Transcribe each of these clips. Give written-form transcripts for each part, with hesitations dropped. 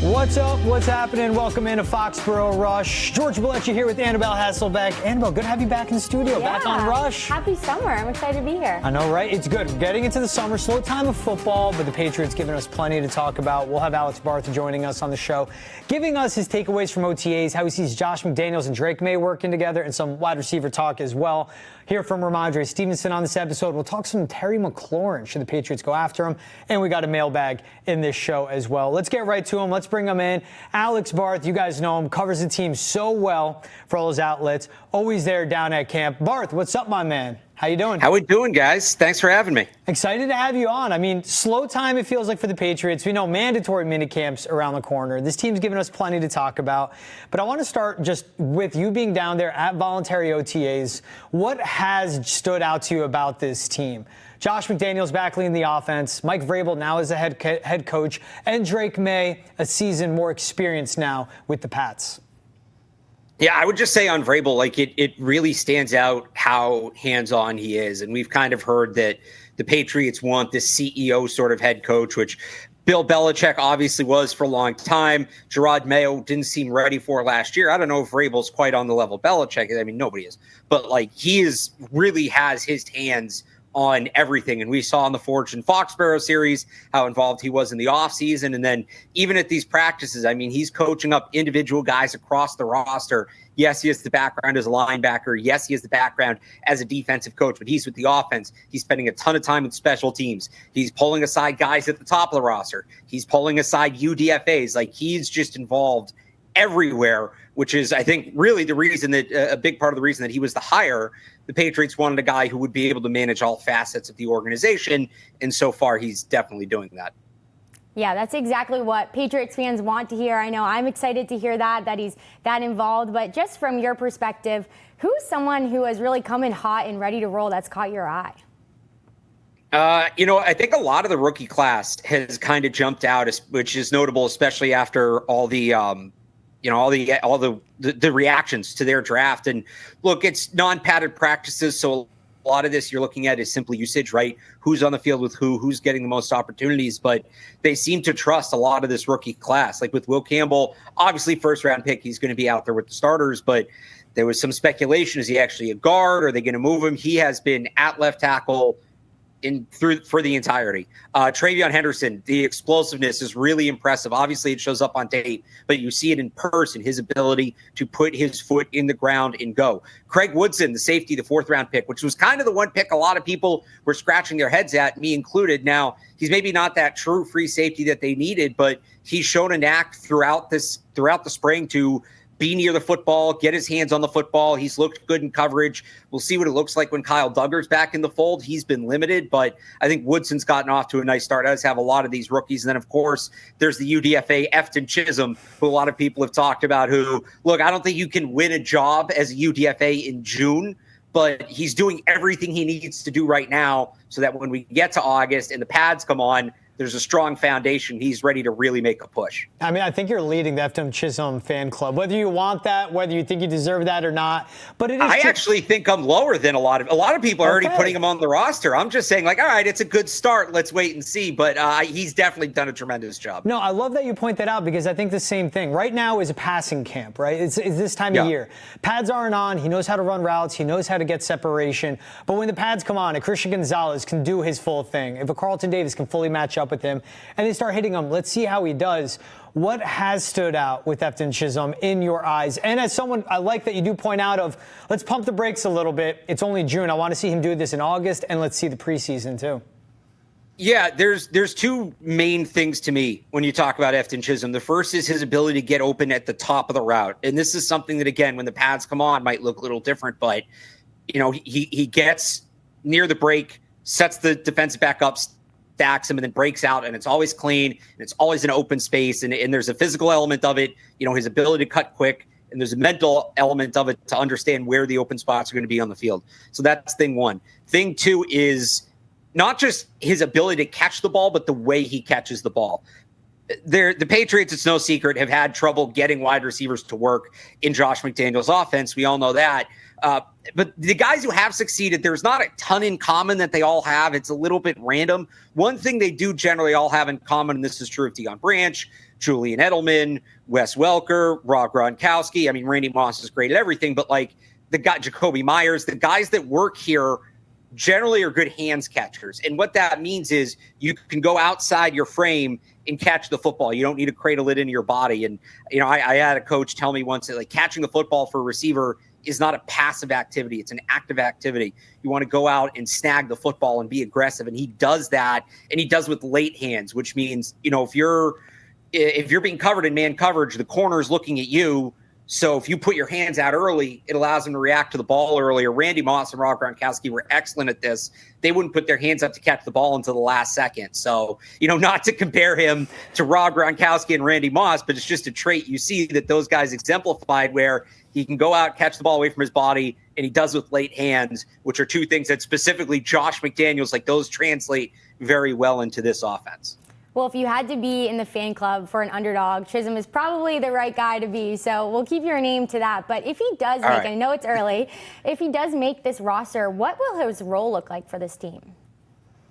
What's up? What's happening? Welcome into Foxborough Rush. George Balekji here with Annabelle Hasselbeck. Annabelle, good to have you back in the studio, back on Rush. Happy summer. I'm excited to be here. I know, right? It's good. We're getting into the summer, slow time of football, but the Patriots giving us plenty to talk about. We'll have Alex Barth joining us on the show, giving us his takeaways from OTAs, how he sees Josh McDaniels and Drake Maye working together, and some wide receiver talk as well. Hear from Rhamondre Stevenson on this episode. We'll talk some Terry McLaurin, should the Patriots go after him. And we got a mailbag in this show as well. Let's get right to him. Let's bring him in. Alex Barth, you guys know him, covers the team so well for all his outlets. Always there down at camp. Barth, what's up, my man? How you doing? How we doing, guys? Thanks for having me. Excited to have you on. I mean, slow time it feels like for the Patriots. We know mandatory minicamps around the corner. This team's given us plenty to talk about. But I want to start just with you being down there at voluntary OTAs. What has stood out to you about this team? Josh McDaniels back leading the offense. Mike Vrabel now as a head coach. And Drake Maye, a season more experienced now with the Pats. Yeah, I would just say on Vrabel, like it really stands out how hands-on he is. And we've kind of heard that the Patriots want this CEO sort of head coach, which Bill Belichick obviously was for a long time. Gerard Mayo didn't seem ready for last year. I don't know if Vrabel's quite on the level Belichick is. I mean, nobody is. But like really has his hands on everything. And we saw in the Forge and Foxborough series how involved he was in the offseason. And then even at these practices, I mean, he's coaching up individual guys across the roster. Yes, he has the background as a linebacker. Yes, he has the background as a defensive coach, but he's with the offense. He's spending a ton of time with special teams. He's pulling aside guys at the top of the roster. He's pulling aside UDFAs. Like, he's just involved everywhere, which is, I think, really the reason that a big part of the reason that he was the hire. The Patriots wanted a guy who would be able to manage all facets of the organization, and so far he's definitely doing that. Yeah, that's exactly what Patriots fans want to hear. I know I'm excited to hear that he's that involved. But just from your perspective, who's someone who has really come in hot and ready to roll that's caught your eye? I think a lot of the rookie class has kind of jumped out, which is notable, especially after all the the reactions to their draft. And look, it's non-padded practices, so a lot of this you're looking at is simple usage, right? Who's on the field with who's getting the most opportunities, but they seem to trust a lot of this rookie class. Like with Will Campbell, obviously first round pick, he's going to be out there with the starters, but there was some speculation, is he actually a guard? Are they going to move him? He has been at left tackle for the entirety. Travion Henderson, the explosiveness is really impressive. Obviously, it shows up on tape, but you see it in person, his ability to put his foot in the ground and go. Craig Woodson, the safety, the fourth-round pick, which was kind of the one pick a lot of people were scratching their heads at, me included. Now, he's maybe not that true free safety that they needed, but he's shown a knack throughout the spring to be near the football, get his hands on the football. He's looked good in coverage. We'll see what it looks like when Kyle Duggar's back in the fold. He's been limited, but I think Woodson's gotten off to a nice start, as have a lot of these rookies. And then, of course, there's the UDFA, Efton Chism, who a lot of people have talked about, who, look, I don't think you can win a job as a UDFA in June, but he's doing everything he needs to do right now so that when we get to August and the pads come on, there's a strong foundation. He's ready to really make a push. I mean, I think you're leading the Efton Chism fan club, whether you want that, whether you think you deserve that or not. But it is. I actually think I'm lower than a lot of people are already putting him on the roster. I'm just saying, like, all right, it's a good start. Let's wait and see. But he's definitely done a tremendous job. No, I love that you point that out, because I think the same thing. Right now is a passing camp, right? It's this time of year. Pads aren't on. He knows how to run routes. He knows how to get separation. But when the pads come on, a Christian Gonzalez can do his full thing. If a Carlton Davis can fully match up with him and they start hitting him, let's see how he does. What has stood out with Efton Chism in your eyes? And as someone, I like that you do point out of, let's pump the brakes a little bit. It's only June. I want to see him do this in August, and let's see the preseason too. Yeah, there's two main things to me when you talk about Efton Chism. The first is his ability to get open at the top of the route. And this is something that, again, when the pads come on, might look a little different, but he gets near the break, sets the defensive back up, stacks him, and then breaks out, and it's always clean, and it's always an open space, and there's a physical element of it, his ability to cut quick, and there's a mental element of it to understand where the open spots are going to be on the field. So that's thing one. Thing two is not just his ability to catch the ball, but the way he catches the ball. The Patriots, it's no secret, have had trouble getting wide receivers to work in Josh McDaniels' offense. We all know that. But the guys who have succeeded, there's not a ton in common that they all have. It's a little bit random. One thing they do generally all have in common, and this is true of Deion Branch, Julian Edelman, Wes Welker, Rob Gronkowski. I mean, Randy Moss is great at everything, but like the guy, Jacoby Myers, the guys that work here generally are good hands catchers. And what that means is you can go outside your frame and catch the football. You don't need to cradle it into your body. And, you know, I had a coach tell me once that like catching the football for a receiver is not a passive activity. It's an active activity. You want to go out and snag the football and be aggressive. And he does that. And he does with late hands, which means, you know, if you're being covered in man coverage, the corner is looking at you. So if you put your hands out early, it allows them to react to the ball earlier. Randy Moss and Rob Gronkowski were excellent at this. They wouldn't put their hands up to catch the ball until the last second. So, you know, not to compare him to Rob Gronkowski and Randy Moss, but it's just a trait you see that those guys exemplified where he can go out, catch the ball away from his body, and he does with late hands, which are two things that specifically Josh McDaniels, like those translate very well into this offense. Well, if you had to be in the fan club for an underdog, Chism is probably the right guy to be. So we'll keep your name to that. But if he does make, I know it's early, if he does make this roster, what will his role look like for this team?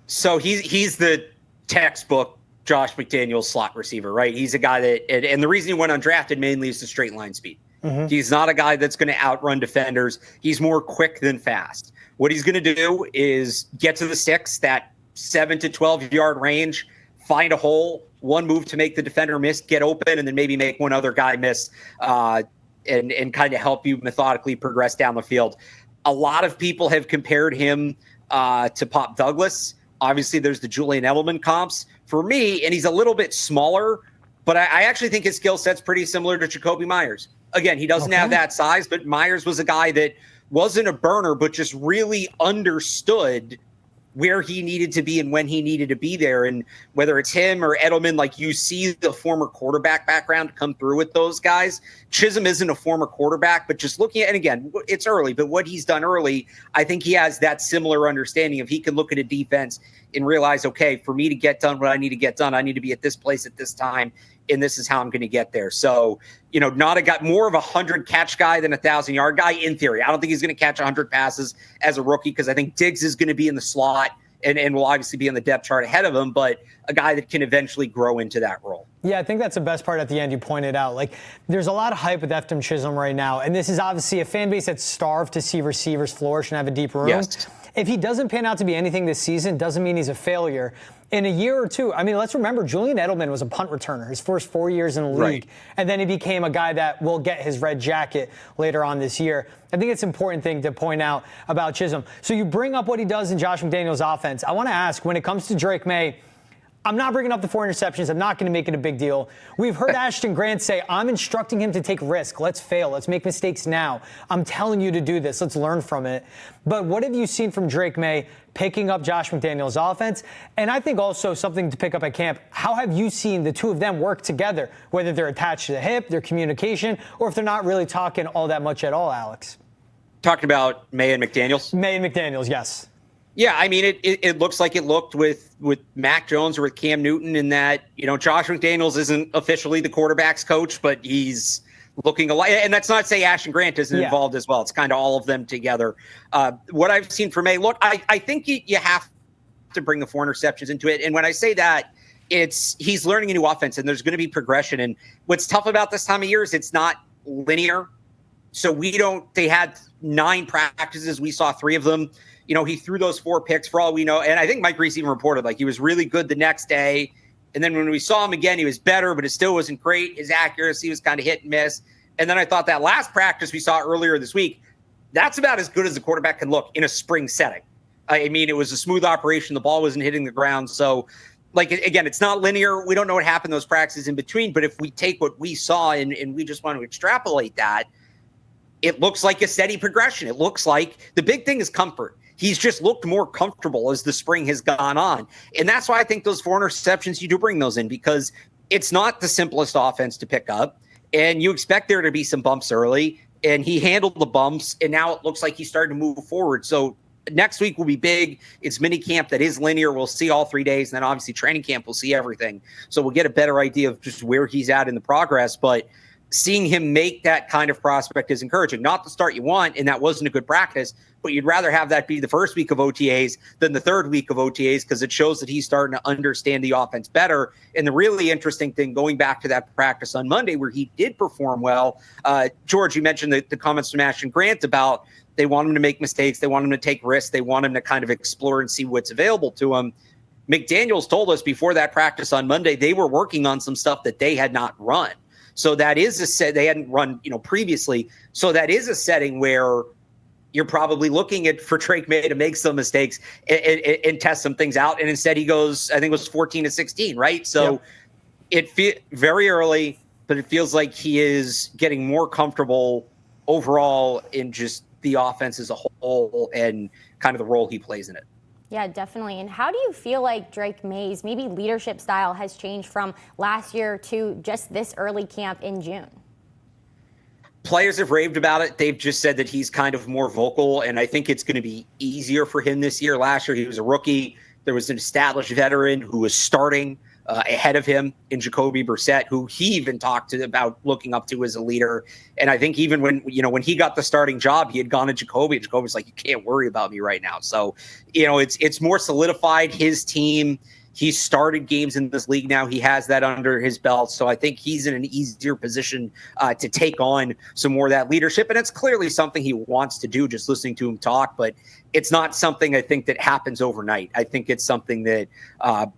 So he's the textbook Josh McDaniels slot receiver, right? He's a guy that, and the reason he went undrafted mainly is the straight line speed. Mm-hmm. He's not a guy that's going to outrun defenders. He's more quick than fast. What he's going to do is get to the sticks, that 7 to 12 yard range, find a hole, one move to make the defender miss, get open, and then maybe make one other guy miss and kind of help you methodically progress down the field. A lot of people have compared him to Pop Douglas. Obviously, there's the Julian Edelman comps. For me, and he's a little bit smaller, but I actually think his skill set's pretty similar to Jacoby Myers. Again, he doesn't have that size, but Myers was a guy that wasn't a burner, but just really understood where he needed to be and when he needed to be there. And whether it's him or Edelman, like you see the former quarterback background come through with those guys. Chism isn't a former quarterback, but just looking at, and again, it's early, but what he's done early, I think he has that similar understanding of he can look at a defense and realize, okay, for me to get done what I need to get done, I need to be at this place at this time, and this is how I'm going to get there. So, you know, not a guy, more of a 100 catch guy than a 1,000-yard guy in theory. I don't think he's going to catch 100 passes as a rookie because I think Diggs is going to be in the slot and will obviously be on the depth chart ahead of him, but a guy that can eventually grow into that role. Yeah, I think that's the best part at the end you pointed out. Like, there's a lot of hype with Efton Chism right now, and this is obviously a fan base that's starved to see receivers flourish and have a deep room. Yes. If he doesn't pan out to be anything this season, doesn't mean he's a failure. In a year or two, I mean, let's remember, Julian Edelman was a punt returner his first 4 years in the league, right, and then he became a guy that will get his red jacket later on this year. I think it's an important thing to point out about Chism. So you bring up what he does in Josh McDaniels' offense. I want to ask, when it comes to Drake Maye, I'm not bringing up the 4 interceptions. I'm not going to make it a big deal. We've heard Ashton Grant say, I'm instructing him to take risk. Let's fail. Let's make mistakes now. I'm telling you to do this. Let's learn from it. But what have you seen from Drake Maye picking up Josh McDaniels' offense? And I think also something to pick up at camp, how have you seen the two of them work together, whether they're attached to the hip, their communication, or if they're not really talking all that much at all, Alex? Talking about Maye and McDaniels? Maye and McDaniels, yes. Yeah, I mean, it looks like it looked with Mac Jones or with Cam Newton in that, you know, Josh McDaniels isn't officially the quarterback's coach, but he's looking alike. And that's not to say Ashton Grant isn't involved as well. It's kind of all of them together. What I've seen from Maye, look, I think you have to bring the 4 interceptions into it. And when I say that, he's learning a new offense and there's going to be progression. And what's tough about this time of year is it's not linear. So they had 9 practices. We saw 3 of them. You know, he threw those 4 picks for all we know. And I think Mike Reese even reported, like, he was really good the next day. And then when we saw him again, he was better, but it still wasn't great. His accuracy was kind of hit and miss. And then I thought that last practice we saw earlier this week, that's about as good as a quarterback can look in a spring setting. I mean, it was a smooth operation. The ball wasn't hitting the ground. So, like, again, it's not linear. We don't know what happened those practices in between. But if we take what we saw and we just want to extrapolate that, it looks like a steady progression. It looks like the big thing is comfort. He's just looked more comfortable as the spring has gone on. And that's why I think those 4 interceptions, you do bring those in because it's not the simplest offense to pick up. And you expect there to be some bumps early. And he handled the bumps. And now it looks like he's starting to move forward. So next week will be big. It's mini camp that is linear. We'll see all 3 days. And then obviously training camp, we'll see everything. So we'll get a better idea of just where he's at in the progress. But seeing him make that kind of prospect is encouraging. Not the start you want, and that wasn't a good practice, but you'd rather have that be the first week of OTAs than the third week of OTAs, because it shows that he's starting to understand the offense better. And the really interesting thing, going back to that practice on Monday where he did perform well, George, you mentioned the comments from Ashton Grant about they want him to make mistakes, they want him to take risks, they want him to kind of explore and see what's available to him. McDaniels told us before that practice on Monday they were working on some stuff that they had not run. So that is a set they hadn't run, previously. So that is a setting where you're probably looking at for Drake Maye to make some mistakes and test some things out. And instead he goes, I think it was 14-16, right? So it very early, but it feels like he is getting more comfortable overall in just the offense as a whole and kind of the role he plays in it. Yeah, definitely. And how do you feel like Drake Maye's maybe leadership style has changed from last year to just this early camp in June? Players have raved about it. They've just said that he's kind of more vocal, and I think it's going to be easier for him this year. Last year, he was a rookie. There was an established veteran who was starting ahead of him in Jacoby Brissett, who he even talked about looking up to as a leader. And I think even when he got the starting job, he had gone to Jacoby, and Jacoby's like, you can't worry about me right now. So, it's more solidified his team. He's started games in this league now. He has that under his belt. So I think he's in an easier position to take on some more of that leadership. And it's clearly something he wants to do, just listening to him talk. But it's not something I think that happens overnight. I think it's something that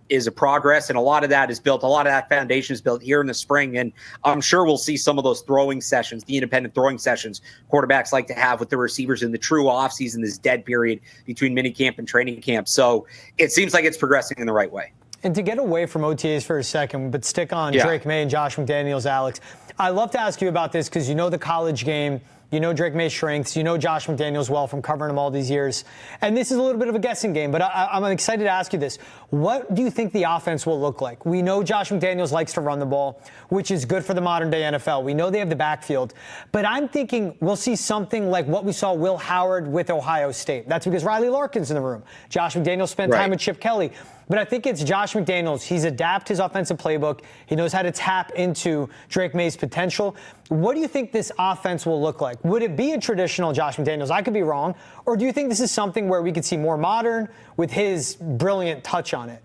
is a progress. And a lot of that foundation is built here in the spring. And I'm sure we'll see some of those throwing sessions, the independent throwing sessions quarterbacks like to have with the receivers in the true offseason, this dead period between minicamp and training camp. So it seems like it's progressing in the right way. And to get away from OTAs for a second, but stick on Drake Maye and Josh McDaniels, Alex, I'd love to ask you about this because you know the college game. You know Drake Maye's strengths. You know Josh McDaniels well from covering him all these years. And this is a little bit of a guessing game, but I'm excited to ask you this. What do you think the offense will look like? We know Josh McDaniels likes to run the ball, which is good for the modern-day NFL. We know they have the backfield. But I'm thinking we'll see something like what we saw Will Howard with Ohio State. That's because Riley Larkin's in the room. Josh McDaniels spent time with Chip Kelly. But I think it's Josh McDaniels. He's adapted his offensive playbook. He knows how to tap into Drake Maye's potential. What do you think this offense will look like? Would it be a traditional Josh McDaniels? I could be wrong. Or do you think this is something where we could see more modern with his brilliant touch on it?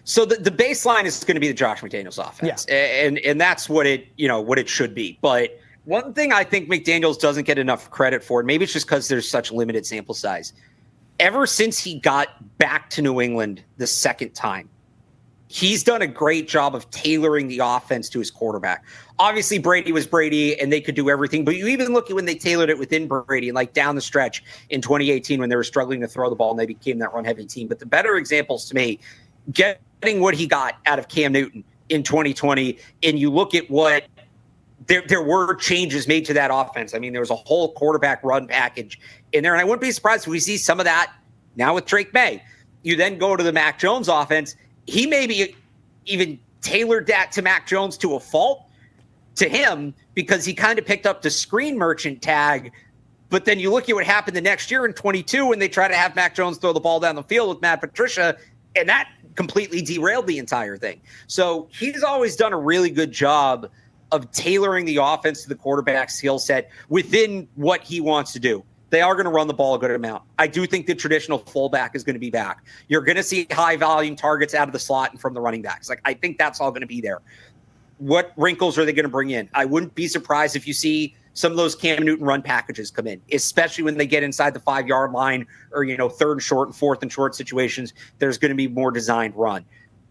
So the baseline is going to be the Josh McDaniels offense. Yeah. And that's what it should be. But one thing I think McDaniels doesn't get enough credit for, maybe it's just because there's such limited sample size. Ever since he got back to New England the second time, he's done a great job of tailoring the offense to his quarterback. Obviously, Brady was Brady, and they could do everything. But you even look at when they tailored it within Brady, and like down the stretch in 2018 when they were struggling to throw the ball and they became that run-heavy team. But the better examples to me, getting what he got out of Cam Newton in 2020, and you look at what there were changes made to that offense. I mean, there was a whole quarterback run package in there, and I wouldn't be surprised if we see some of that now with Drake Maye. You then go to the Mac Jones offense. He maybe even tailored that to Mac Jones to a fault to him because he kind of picked up the screen merchant tag. But then you look at what happened the next year in 22 when they try to have Mac Jones throw the ball down the field with Matt Patricia, and that completely derailed the entire thing. So he's always done a really good job of tailoring the offense to the quarterback's skill set within what he wants to do. They are going to run the ball a good amount. I do think the traditional fullback is going to be back. You're going to see high volume targets out of the slot and from the running backs. Like, I think that's all going to be there. What wrinkles are they going to bring in? I wouldn't be surprised if you see some of those Cam Newton run packages come in, especially when they get inside the 5-yard line or, third and short and fourth and short situations. There's going to be more designed run.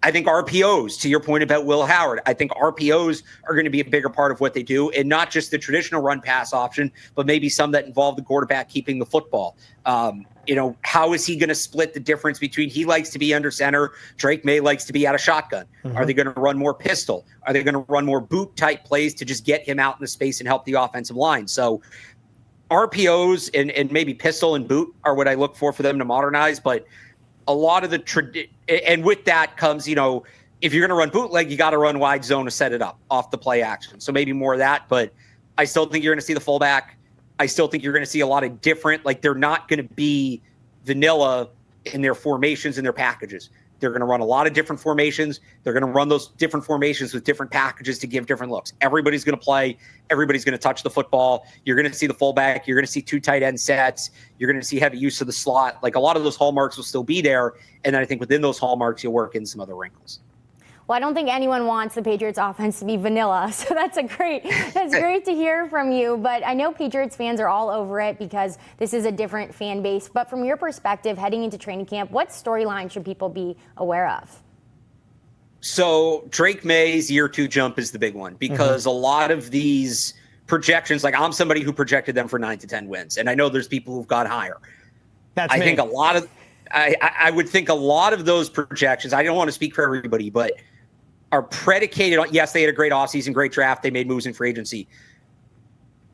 I think RPOs, to your point about Will Howard, I think RPOs are going to be a bigger part of what they do, and not just the traditional run pass option, but maybe some that involve the quarterback keeping the football. How is he going to split the difference between he likes to be under center, Drake Maye likes to be out of shotgun? Mm-hmm. Are they going to run more pistol? Are they going to run more boot type plays to just get him out in the space and help the offensive line? So RPOs and maybe pistol and boot are what I look for them to modernize, but a lot of and with that comes, if you're going to run bootleg, you got to run wide zone to set it up off the play action. So maybe more of that, but I still think you're going to see the fullback. I still think you're going to see a lot of different, they're not going to be vanilla in their formations and their packages. They're going to run a lot of different formations. They're going to run those different formations with different packages to give different looks. Everybody's going to play. Everybody's going to touch the football. You're going to see the fullback. You're going to see 2 tight end sets. You're going to see heavy use of the slot. Like, a lot of those hallmarks will still be there. And then I think within those hallmarks, you'll work in some other wrinkles. Well, I don't think anyone wants the Patriots offense to be vanilla, so that's great to hear from you. But I know Patriots fans are all over it because this is a different fan base. But from your perspective, heading into training camp, what storyline should people be aware of? So Drake Maye's year 2 jump is the big one, because a lot of these projections, like, I'm somebody who projected them for 9 to 10 wins, and I know there's people who've got higher. That's me. I think a lot of, I would think a lot of those projections, I don't want to speak for everybody, but are predicated on, yes, they had a great offseason, great draft, they made moves in free agency.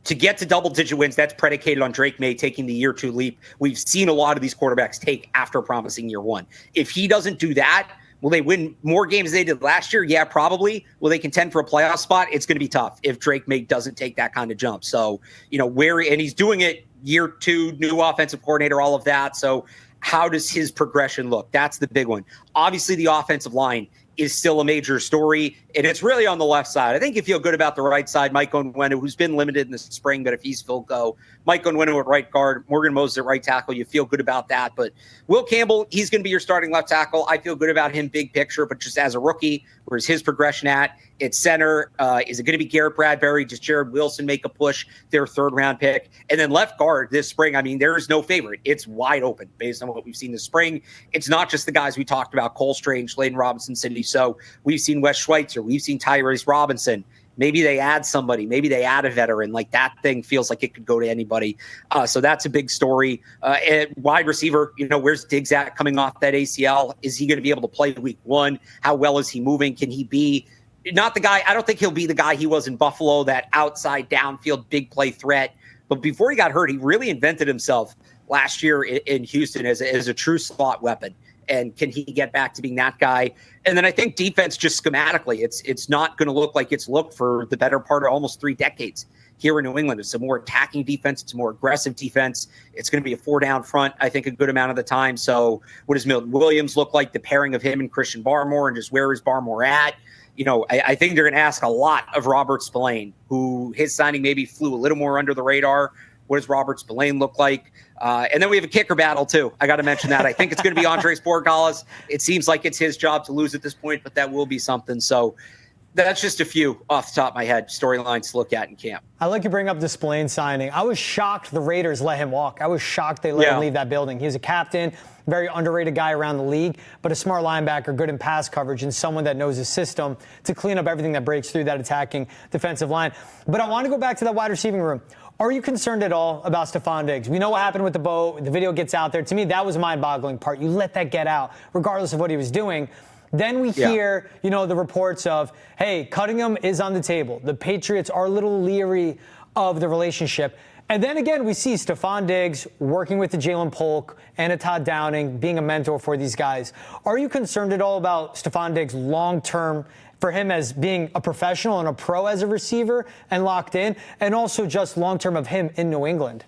To get to double-digit wins, that's predicated on Drake Maye taking the year 2 leap. We've seen a lot of these quarterbacks take after promising year 1. If he doesn't do that, will they win more games than they did last year? Yeah, probably. Will they contend for a playoff spot? It's going to be tough if Drake Maye doesn't take that kind of jump. So, and he's doing it year 2, new offensive coordinator, all of that. So how does his progression look? That's the big one. Obviously, the offensive line is still a major story, and it's really on the left side. I think you feel good about the right side. Mike Onwenu, who's been limited in the spring, but if he's full go, Mike Onwenu at right guard, Morgan Moses at right tackle, you feel good about that. But Will Campbell, he's going to be your starting left tackle. I feel good about him big picture, but just as a rookie, where's his progression at? It's center. Is it going to be Garrett Bradbury? Does Jared Wilson make a push, their 3rd round pick? And then left guard this spring, I mean, there is no favorite. It's wide open based on what we've seen this spring. It's not just the guys we talked about, Cole Strange, Layden Robinson, Cindy. So we've seen Wes Schweitzer. We've seen Tyrese Robinson. Maybe they add somebody. Maybe they add a veteran. Like, that thing feels like it could go to anybody. So that's a big story. And wide receiver, where's Diggs at coming off that ACL? Is he going to be able to play week 1? How well is he moving? Can he be not the guy? I don't think he'll be the guy he was in Buffalo, that outside downfield big play threat. But before he got hurt, he really invented himself last year in Houston as a true slot weapon. And can he get back to being that guy? And then I think defense, just schematically, it's not going to look like it's looked for the better part of almost 3 decades here in New England. It's a more attacking defense. It's a more aggressive defense. It's going to be a 4-down front, I think, a good amount of the time. So what does Milton Williams look like? The pairing of him and Christian Barmore, and just where is Barmore at? I think they're going to ask a lot of Robert Spillane, who his signing maybe flew a little more under the radar. What does Robert Spillane look like? And then we have a kicker battle, too. I got to mention that. I think it's going to be Andres Borregales. It seems like it's his job to lose at this point, but that will be something. So that's just a few off the top of my head storylines to look at in camp. I like you bring up the Spillane signing. I was shocked the Raiders let him walk. I was shocked they let him leave that building. He's a captain, very underrated guy around the league, but a smart linebacker, good in pass coverage, and someone that knows his system to clean up everything that breaks through that attacking defensive line. But I want to go back to that wide receiving room. Are you concerned at all about Stefon Diggs? We know what happened with the boat. The video gets out there. To me, that was a mind-boggling part. You let that get out, regardless of what he was doing. Then we hear, the reports of, hey, Cunningham is on the table. The Patriots are a little leery of the relationship. And then again, we see Stefon Diggs working with the Jalen Polk and a Todd Downing, being a mentor for these guys. Are you concerned at all about Stefon Diggs long-term, for him as being a professional and a pro as a receiver and locked in, and also just long-term of him in New England?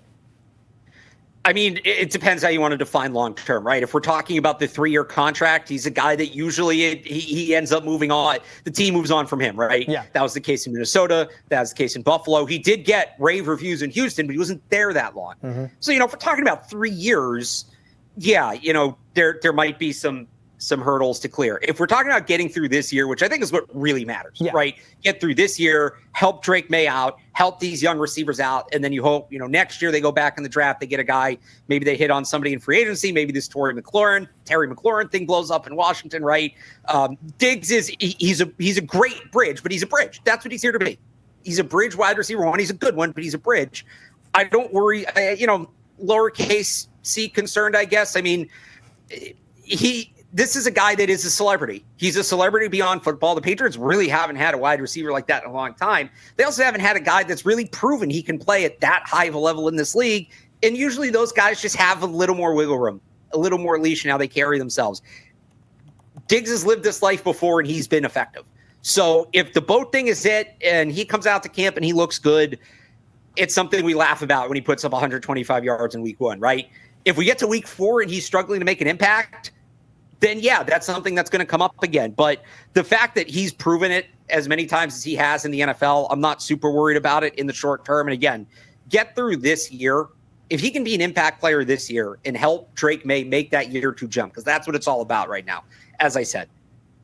I mean, it depends how you want to define long-term, right? If we're talking about the 3-year contract, he's a guy that usually he ends up moving on. The team moves on from him, right? Yeah. That was the case in Minnesota. That was the case in Buffalo. He did get rave reviews in Houston, but he wasn't there that long. So, if we're talking about 3 years, there might be some hurdles to clear. If we're talking about getting through this year, which I think is what really matters, right? Get through this year, help Drake Maye out, help these young receivers out, and then you hope, next year they go back in the draft, they get a guy, maybe they hit on somebody in free agency, maybe this Terry McLaurin thing blows up in Washington, right? Diggs he's a great bridge, but he's a bridge. That's what he's here to be. He's a bridge wide receiver one. He's a good one, but he's a bridge. I don't worry, lowercase c concerned, I guess. I mean, this is a guy that is a celebrity. He's a celebrity beyond football. The Patriots really haven't had a wide receiver like that in a long time. They also haven't had a guy that's really proven he can play at that high of a level in this league. And usually those guys just have a little more wiggle room, a little more leash in how they carry themselves. Diggs has lived this life before, and he's been effective. So if the boat thing is it, and he comes out to camp and he looks good, it's something we laugh about when he puts up 125 yards in week 1, right? If we get to week 4 and he's struggling to make an impact, then yeah, that's something that's going to come up again. But the fact that he's proven it as many times as he has in the NFL, I'm not super worried about it in the short term. And again, get through this year. If he can be an impact player this year and help Drake Maye make that year two jump, because that's what it's all about right now. As I said,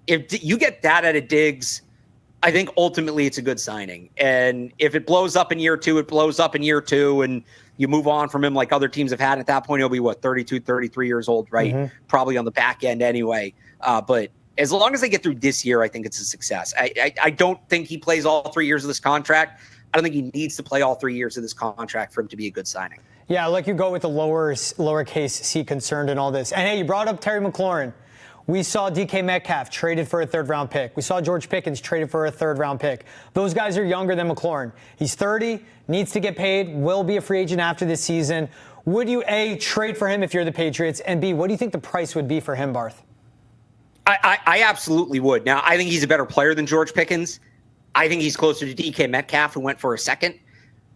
if you get that out of Diggs, I think ultimately it's a good signing. And if it blows up in year two, it blows up in year two, and you move on from him like other teams have had. At that point, he'll be, 32, 33 years old, right? Mm-hmm. Probably on the back end anyway. But as long as they get through this year, I think it's a success. I don't think he plays all 3 years of this contract. I don't think he needs to play all 3 years of this contract for him to be a good signing. Yeah, like you go with the lowercase c concerned and all this. And hey, you brought up Terry McLaurin. We saw DK Metcalf traded for a third-round pick. We saw George Pickens traded for a third-round pick. Those guys are younger than McLaurin. He's 30, needs to get paid, will be a free agent after this season. Would you, A, trade for him if you're the Patriots? And B, what do you think the price would be for him, Barth? I absolutely would. Now, I think he's a better player than George Pickens. I think he's closer to DK Metcalf, who went for a second.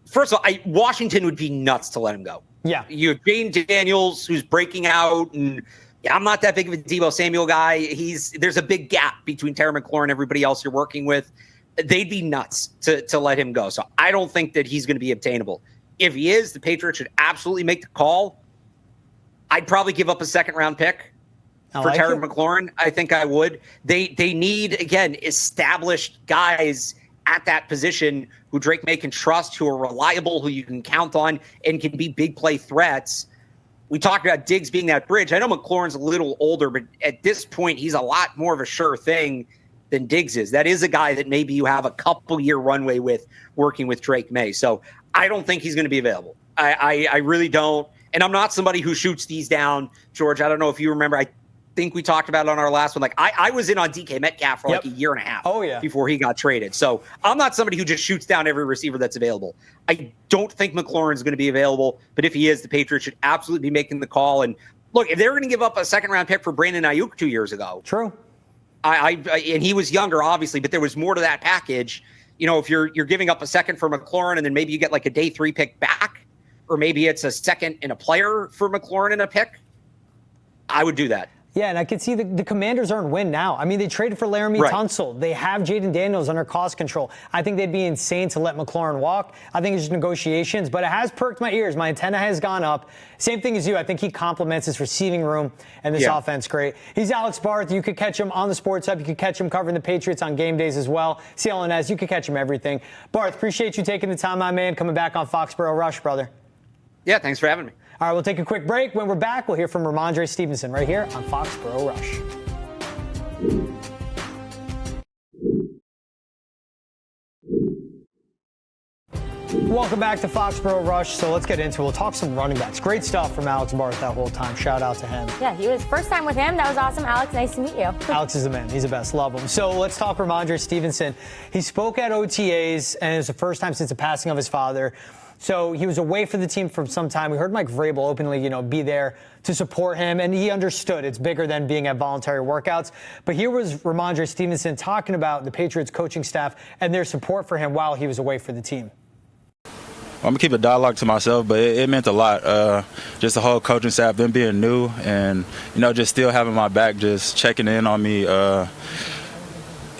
First of all, Washington would be nuts to let him go. Yeah. You have Jane Daniels, who's breaking out, and I'm not that big of a Deebo Samuel guy. There's a big gap between Terry McLaurin and everybody else you're working with. They'd be nuts to let him go. So I don't think that he's going to be obtainable. If he is, the Patriots should absolutely make the call. I'd probably give up a second-round pick for Terry McLaurin. I think I would. They need, again, established guys at that position who Drake Maye can trust, who are reliable, who you can count on, and can be big play threats. We talked about Diggs being that bridge. I know McLaurin's a little older, but at this point, he's a lot more of a sure thing than Diggs is. That is a guy that maybe you have a couple-year runway with working with Drake Maye. So I don't think he's going to be available. I really don't. And I'm not somebody who shoots these down. George, I don't know if you remember. I think we talked about it on our last one. Like I was in on DK Metcalf for like a year and a half before he got traded. So I'm not somebody who just shoots down every receiver that's available. I don't think McLaurin's going to be available, but if he is, the Patriots should absolutely be making the call. And look, if they were going to give up a second-round pick for Brandon Ayuk 2 years ago. True. And he was younger, obviously, but there was more to that package. You know, if you're giving up a second for McLaurin and then maybe you get like a day 3 pick back, or maybe it's a second and a player for McLaurin and a pick, I would do that. Yeah, and I can see the Commanders aren't win now. I mean, they traded for Laramie Tunsil. They have Jaden Daniels under cost control. I think they'd be insane to let McLaurin walk. I think it's just negotiations, but it has perked my ears. My antenna has gone up. Same thing as you. I think he complements his receiving room and this offense great. He's Alex Barth. You could catch him on the Sports Hub. You could catch him covering the Patriots on game days as well. CLNS, you could catch him everything. Barth, appreciate you taking the time, my man, coming back on Foxborough Rush, brother. Yeah, thanks for having me. All right, we'll take a quick break. When we're back, we'll hear from Rhamondre Stevenson right here on Foxborough Rush. Welcome back to Foxborough Rush. So let's get into it. We'll talk some running backs. Great stuff from Alex Barth that whole time. Shout out to him. Yeah, he was first time with him. That was awesome. Alex, nice to meet you. Alex is the man. He's the best. Love him. So let's talk Rhamondre Stevenson. He spoke at OTAs, and it was the first time since the passing of his father. So he was away for the team for some time. We heard Mike Vrabel openly, be there to support him, and he understood it's bigger than being at voluntary workouts. But here was Rhamondre Stevenson talking about the Patriots coaching staff and their support for him while he was away for the team. I'm going to keep a dialogue to myself, but it meant a lot. Just the whole coaching staff, them being new and, just still having my back, just checking in on me.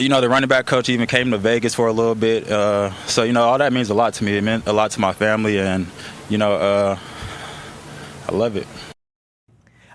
The running back coach even came to Vegas for a little bit. So, all that means a lot to me. It meant a lot to my family, and, I love it.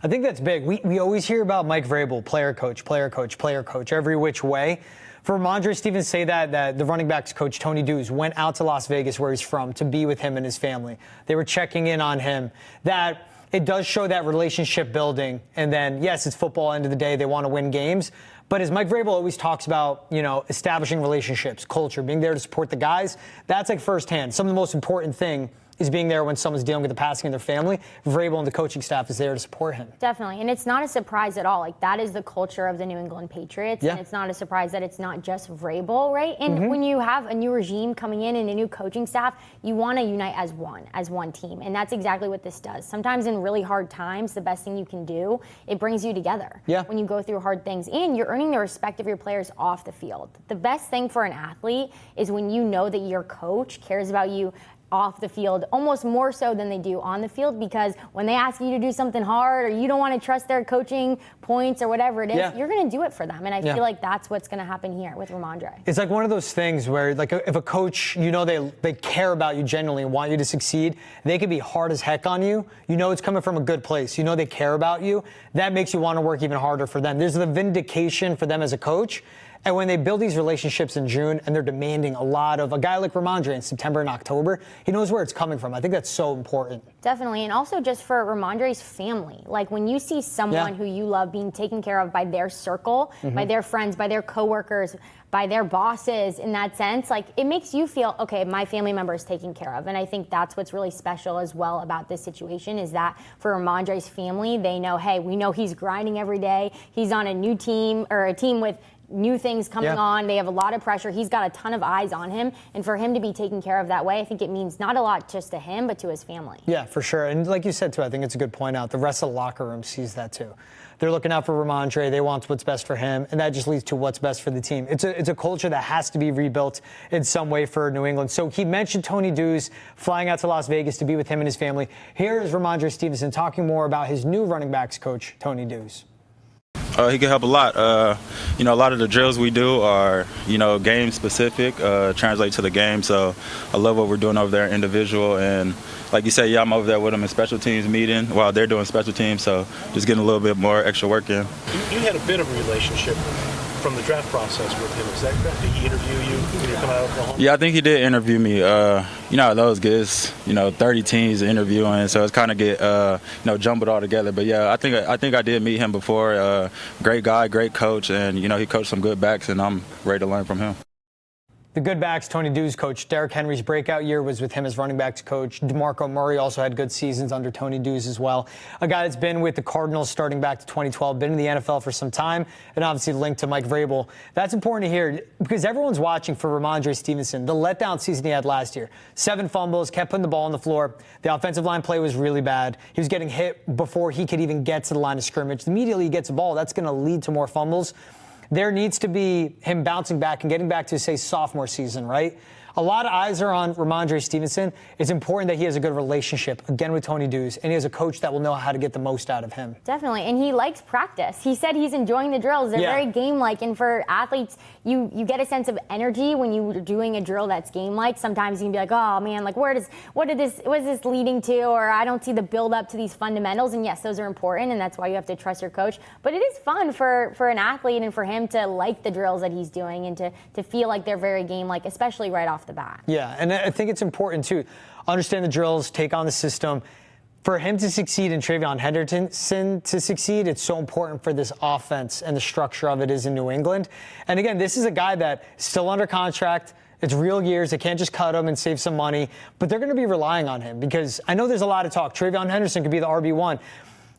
I think that's big. We always hear about Mike Vrabel, player coach, every which way. For Rhamondre Stevenson to say that the running backs coach, Tony Dews, went out to Las Vegas, where he's from, to be with him and his family. They were checking in on him. That it does show that relationship building. And then, yes, it's football, end of the day. They want to win games. But as Mike Vrabel always talks about, establishing relationships, culture, being there to support the guys, that's like firsthand. Some of the most important thing is being there when someone's dealing with the passing of their family. Vrabel and the coaching staff is there to support him. Definitely. And it's not a surprise at all. Like, that is the culture of the New England Patriots. Yeah. And it's not a surprise that it's not just Vrabel, right? And when you have a new regime coming in and a new coaching staff, you want to unite as one team. And that's exactly what this does. Sometimes in really hard times, the best thing you can do, it brings you together. Yeah. When you go through hard things, and you're earning the respect of your players off the field. The best thing for an athlete is when you know that your coach cares about you off the field, almost more so than they do on the field, because when they ask you to do something hard or you don't want to trust their coaching points or whatever it is, you're going to do it for them. And I feel like that's what's going to happen here with Rhamondre. It's like one of those things where, like, if a coach, you know, they care about you genuinely and want you to succeed, they can be hard as heck on you. You know it's coming from a good place. You know they care about you. That makes you want to work even harder for them. There's the vindication for them as a coach. And when they build these relationships in June and they're demanding a lot of a guy like Rhamondre in September and October, he knows where it's coming from. I think that's so important. Definitely. And also just for Rhamondre's family. Like, when you see someone who you love being taken care of by their circle, by their friends, by their coworkers, by their bosses, in that sense, like, it makes you feel, okay, my family member is taken care of. And I think that's what's really special as well about this situation, is that for Rhamondre's family, they know, hey, we know he's grinding every day. He's on a new team, or a team with new things coming on. They have a lot of pressure. He's got a ton of eyes on him. And for him to be taken care of that way, I think it means not a lot just to him, but to his family. Yeah, for sure. And like you said, too, I think it's a good point out. The rest of the locker room sees that, too. They're looking out for Rhamondre. They want what's best for him. And that just leads to what's best for the team. It's a culture that has to be rebuilt in some way for New England. So he mentioned Tony Dews flying out to Las Vegas to be with him and his family. Here is Rhamondre Stevenson talking more about his new running backs coach, Tony Dews. He can help a lot. You know, a lot of the drills we do are, you know, game specific, translate to the game. So I love what we're doing over there individual. And like you said, I'm over there with them in special teams meeting while they're doing special teams. So just getting a little bit more extra work in. You had a bit of a relationship from the draft process with him. Is that correct? Did he interview you when you come out of Oklahoma? Yeah, I think he did interview me. You know how those gets, 30 teams interviewing, so it's kind of get, jumbled all together. But yeah, I think I did meet him before. Great guy, great coach, and he coached some good backs, and I'm ready to learn from him. The good backs, Tony Dews coach. Derrick Henry's breakout year was with him as running backs coach. DeMarco Murray also had good seasons under Tony Dews as well. A guy that's been with the Cardinals starting back to 2012, been in the NFL for some time, and obviously linked to Mike Vrabel. That's important to hear because everyone's watching for Rhamondre Stevenson. The letdown season he had last year. 7 fumbles, kept putting the ball on the floor. The offensive line play was really bad. He was getting hit before he could even get to the line of scrimmage. Immediately he gets the ball. That's going to lead to more fumbles. There needs to be him bouncing back and getting back to, say, sophomore season, right? A lot of eyes are on Rhamondre Stevenson. It's important that he has a good relationship, again, with Tony Dews, and he has a coach that will know how to get the most out of him. Definitely, and he likes practice. He said he's enjoying the drills. They're very game-like, and for athletes, you get a sense of energy when you're doing a drill that's game-like. Sometimes you can be like, oh, man, like, what is this leading to? Or I don't see the build-up to these fundamentals, and yes, those are important, and that's why you have to trust your coach. But it is fun for an athlete and for him to like the drills that he's doing and to feel like they're very game-like, especially right off the bat. Yeah, and I think it's important to understand the drills, take on the system. For him to succeed and Travion Henderson to succeed, it's so important for this offense and the structure of it is in New England. And again, this is a guy that's still under contract. It's real years. They can't just cut him and save some money. But they're going to be relying on him because I know there's a lot of talk. Travion Henderson could be the RB1.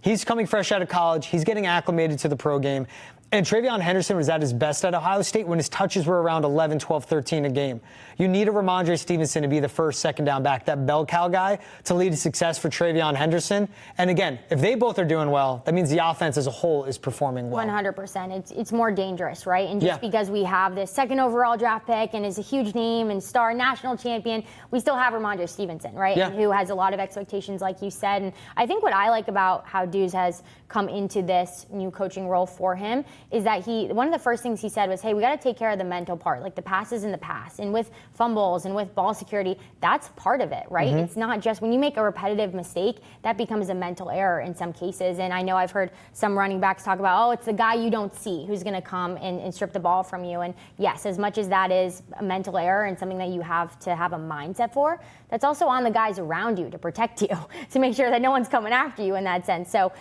He's coming fresh out of college. He's getting acclimated to the pro game. And Travion Henderson was at his best at Ohio State when his touches were around 11, 12, 13 a game. You need a Rhamondre Stevenson to be the first second down back, that bell cow guy, to lead to success for Travion Henderson. And again, if they both are doing well, that means the offense as a whole is performing well. 100%. It's more dangerous, right? And just because we have this second overall draft pick and is a huge name and star national champion, we still have Rhamondre Stevenson, right? And who has a lot of expectations, like you said. And I think what I like about how Dews has come into this new coaching role for him is that one of the first things he said was, hey, we got to take care of the mental part, like the passes in the pass, and with fumbles and with ball security, that's part of it, right? It's not just when you make a repetitive mistake, that becomes a mental error in some cases. And I know I've heard some running backs talk about, oh, it's the guy you don't see who's going to come and strip the ball from you. And yes, as much as that is a mental error and something that you have to have a mindset for, that's also on the guys around you to protect you, to make sure that no one's coming after you in that sense. So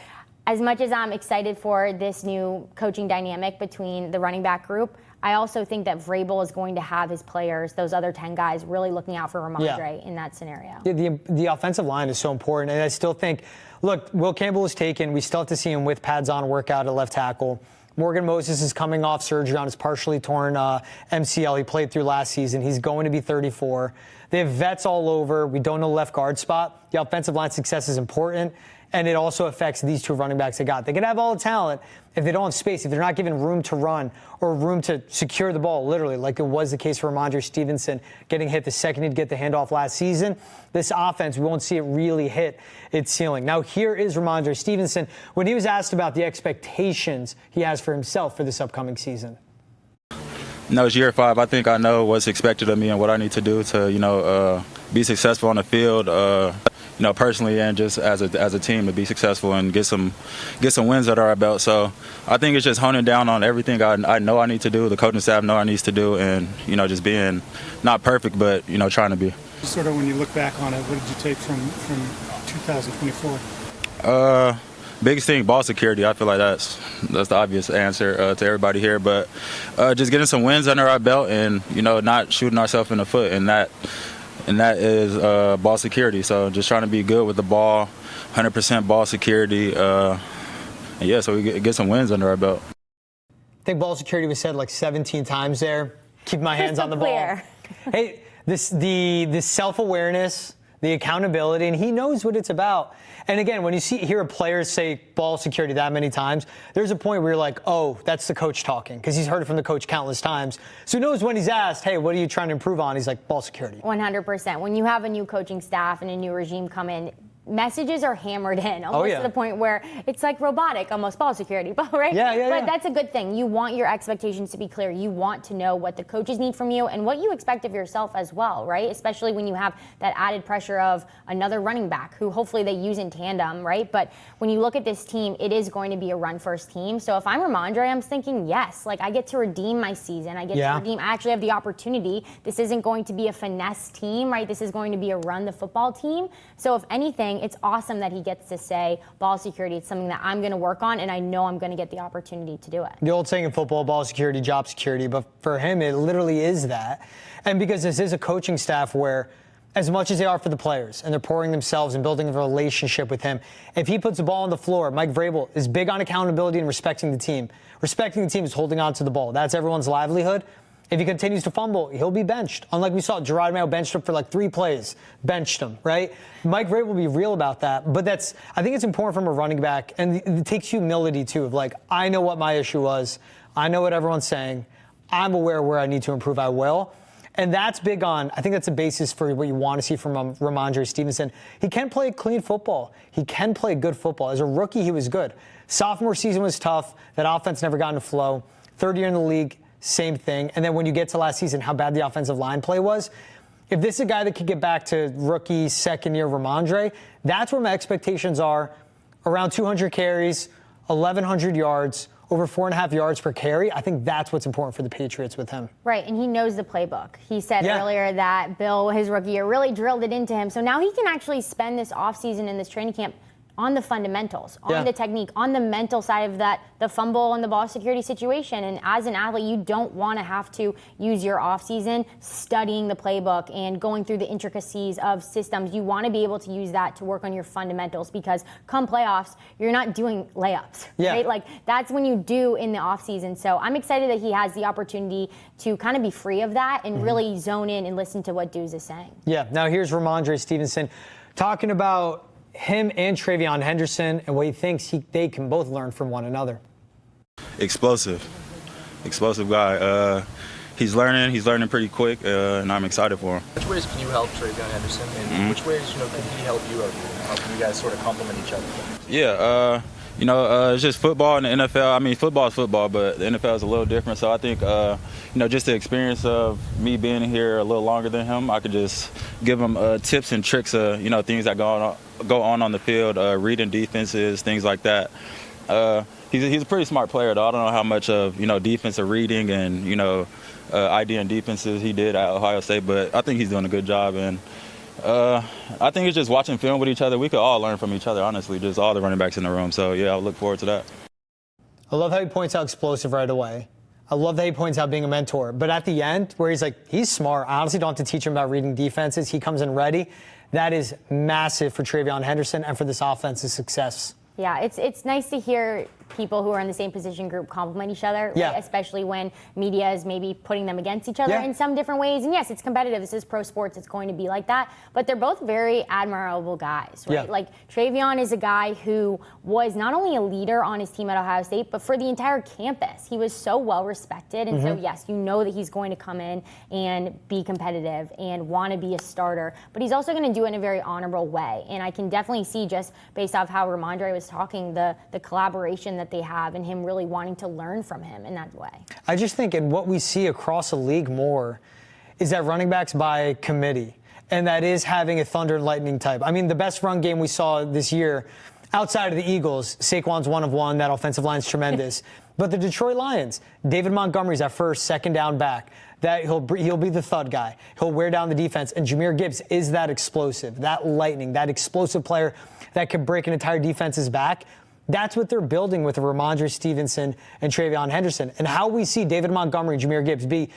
as much as I'm excited for this new coaching dynamic between the running back group, I also think that Vrabel is going to have his players, those other 10 guys, really looking out for Rhamondre in that scenario. Yeah, the offensive line is so important. And I still think, look, Will Campbell was taken. We still have to see him with pads on work out at left tackle. Morgan Moses is coming off surgery on his partially torn MCL. He played through last season. He's going to be 34. They have vets all over. We don't know the left guard spot. The offensive line success is important. And it also affects these two running backs they got. They can have all the talent. If they don't have space, if they're not given room to run or room to secure the ball, literally, like it was the case for Rhamondre Stevenson getting hit the second he'd get the handoff last season, this offense, we won't see it really hit its ceiling. Now, here is Rhamondre Stevenson when he was asked about the expectations he has for himself for this upcoming season. No, it's year 5. I think I know what's expected of me and what I need to do to, be successful on the field, personally and just as a team to be successful and get some wins under our belt. So I think it's just honing down on everything I know I need to do, the coaching staff know I need to do, and, just being not perfect, but, trying to be. Sort of when you look back on it, what did you take from 2024? Biggest thing, ball security. I feel like that's the obvious answer to everybody here. But just getting some wins under our belt and, not shooting ourselves in the foot. And that is ball security. So just trying to be good with the ball, 100% ball security. So we get some wins under our belt. I think ball security was said like 17 times there. Keep my hands on the ball. Hey, the self-awareness, the accountability, and he knows what it's about. And again, when you hear a player say ball security that many times, there's a point where you're like, oh, that's the coach talking, because he's heard it from the coach countless times. So he knows when he's asked, hey, what are you trying to improve on? He's like, ball security. 100%. When you have a new coaching staff and a new regime come in, messages are hammered in almost to the point where it's like robotic, almost ball security, right? But that's a good thing. You want your expectations to be clear. You want to know what the coaches need from you and what you expect of yourself as well, right? Especially when you have that added pressure of another running back who hopefully they use in tandem, right? But when you look at this team, it is going to be a run-first team. So if I'm Rhamondre, I'm thinking, yes, like I get to redeem my season. I get to redeem. I actually have the opportunity. This isn't going to be a finesse team, right? This is going to be a run the football team. So if anything, it's awesome that he gets to say ball security. It's something that I'm going to work on, and I know I'm going to get the opportunity to do it. The old saying in football, ball security, job security, but for him, it literally is that. And because this is a coaching staff where, as much as they are for the players, and they're pouring themselves and building a relationship with him, if he puts the ball on the floor, Mike Vrabel is big on accountability and respecting the team. Respecting the team is holding on to the ball. That's everyone's livelihood. If he continues to fumble, he'll be benched. Unlike we saw, Gerard Mayo benched him for like 3 plays. Benched him, right? Mike Vrabel will be real about that. But I think it's important from a running back, and it takes humility too, of like, I know what my issue was. I know what everyone's saying. I'm aware where I need to improve. I will. And that's big on, I think that's the basis for what you want to see from Rhamondre Stevenson. He can play clean football. He can play good football. As a rookie, he was good. Sophomore season was tough. That offense never got into flow. Third year in the league, same thing. And then when you get to last season, how bad the offensive line play was. If this is a guy that could get back to rookie second year Rhamondre, that's where my expectations are. Around 200 carries, 1,100 yards, over 4.5 yards per carry. I think that's what's important for the Patriots with him. Right, and he knows the playbook. He said earlier that Bill, his rookie year, really drilled it into him. So now he can actually spend this offseason in this training camp on the fundamentals, on the technique, on the mental side of that, the fumble and the ball security situation. And as an athlete, you don't want to have to use your offseason studying the playbook and going through the intricacies of systems. You want to be able to use that to work on your fundamentals, because come playoffs, you're not doing layups, right? Like that's when you do in the offseason. So I'm excited that he has the opportunity to kind of be free of that and really zone in and listen to what Deuce is saying. Yeah, now here's Rhamondre Stevenson talking about him and Travion Henderson and what he thinks they can both learn from one another. Explosive guy. He's learning pretty quick, and I'm excited for him. Which ways can you help Travion Henderson, and which ways can he help you? How can you guys sort of complement each other? Yeah, it's just football in the NFL. I mean, football is football, but the NFL is a little different. So I think, just the experience of me being here a little longer than him, I could just give him tips and tricks of, things that go on the field, reading defenses, things like that. He's a pretty smart player, though. I don't know how much of, defensive reading and, IDing defenses he did at Ohio State, but I think he's doing a good job. And I think it's just watching film with each other. We could all learn from each other, honestly, just all the running backs in the room. So, yeah, I look forward to that. I love how he points out explosive right away. I love that he points out being a mentor. But at the end, where he's like, he's smart. I honestly don't have to teach him about reading defenses. He comes in ready. That is massive for Travion Henderson and for this offense's success. Yeah, it's nice to hear people who are in the same position group complement each other, Yeah. right? Especially when media is maybe putting them against each other Yeah. in some different ways. And yes, it's competitive. This is pro sports. It's going to be like that. But they're both very admirable guys, right? Yeah. Like Travion is a guy who was not only a leader on his team at Ohio State, but for the entire campus. He was so well respected. And so, yes, you know that he's going to come in and be competitive and want to be a starter. But he's also going to do it in a very honorable way. And I can definitely see, just based off how Rhamondre was talking, the collaboration that they have and him really wanting to learn from him in that way. I just think, and what we see across the league more is that running backs by committee, and that is having a thunder and lightning type. I mean, the best run game we saw this year, outside of the Eagles, Saquon's 1 of 1, that offensive line's tremendous. But the Detroit Lions, David Montgomery's that first, second down back. That he'll be the thud guy. He'll wear down the defense. And Jahmyr Gibbs is that explosive, that lightning, that explosive player that could break an entire defense's back. That's what they're building with Rhamondre Stevenson and TreVeyon Henderson. And how we see David Montgomery and Jahmyr Gibbs be,